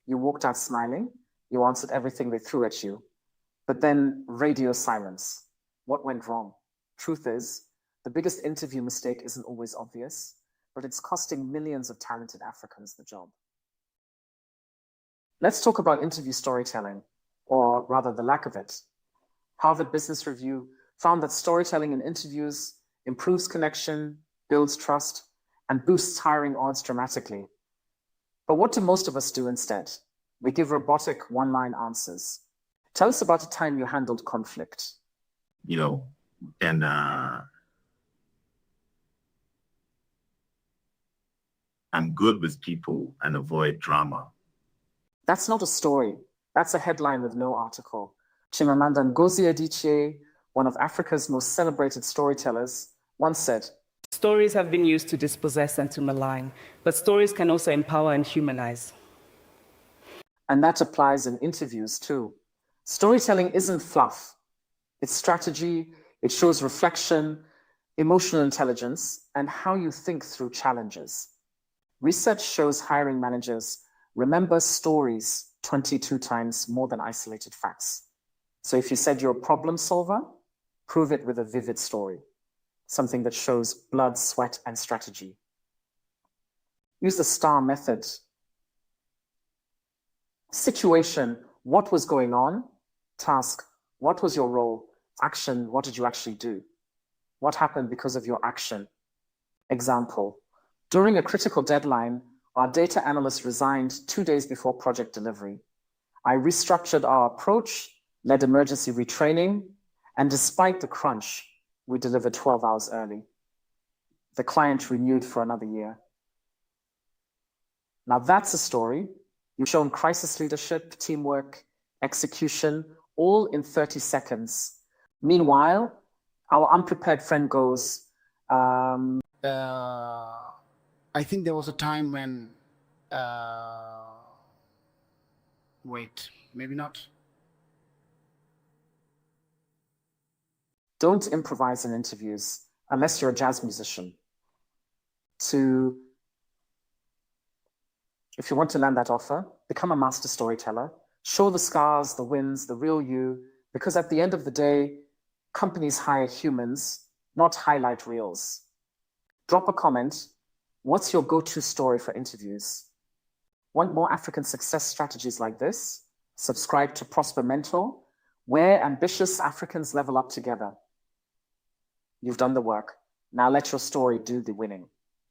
You walked out smiling. You answered everything they threw at you. But then radio silence. What went wrong? Truth is, the biggest interview mistake isn't always obvious, but it's costing millions of talented Africans the job. Let's talk about interview storytelling, or rather the lack of it. Harvard Business Review found that storytelling in interviews improves connection, builds trust, and boosts hiring odds dramatically. But what do most of us do instead? We give robotic one-line answers. Tell us about a time you handled conflict. And I'm good with people and avoid drama. That's not a story. That's a headline with no article. Chimamanda Ngozi Adichie, one of Africa's most celebrated storytellers, once said, "Stories have been used to dispossess and to malign, but stories can also empower and humanize." And that applies in interviews too. Storytelling isn't fluff. It's strategy. It shows reflection, emotional intelligence, and how you think through challenges. Research shows hiring managers remember stories 22 times more than isolated facts. So if you said you're a problem solver, prove it with a vivid story, something that shows blood, sweat, and strategy. Use the STAR method. Situation, what was going on? Task, what was your role? Action, what did you actually do? What happened because of your action? Example, during a critical deadline, our data analyst resigned 2 days before project delivery. I restructured our approach, led emergency retraining, and despite the crunch, we delivered 12 hours early. The client renewed for another year. Now that's a story. You've shown crisis leadership, teamwork, execution, all in 30 seconds. Meanwhile, our unprepared friend goes, I think there was a time when, wait, maybe not. Don't improvise in interviews unless you're a jazz musician. If you want to land that offer, become a master storyteller. Show the scars, the wins, the real you, because at the end of the day, companies hire humans, not highlight reels. Drop a comment. What's your go-to story for interviews? Want more African success strategies like this? Subscribe to Prosper Mentor, where ambitious Africans level up together. You've done the work. Now let your story do the winning.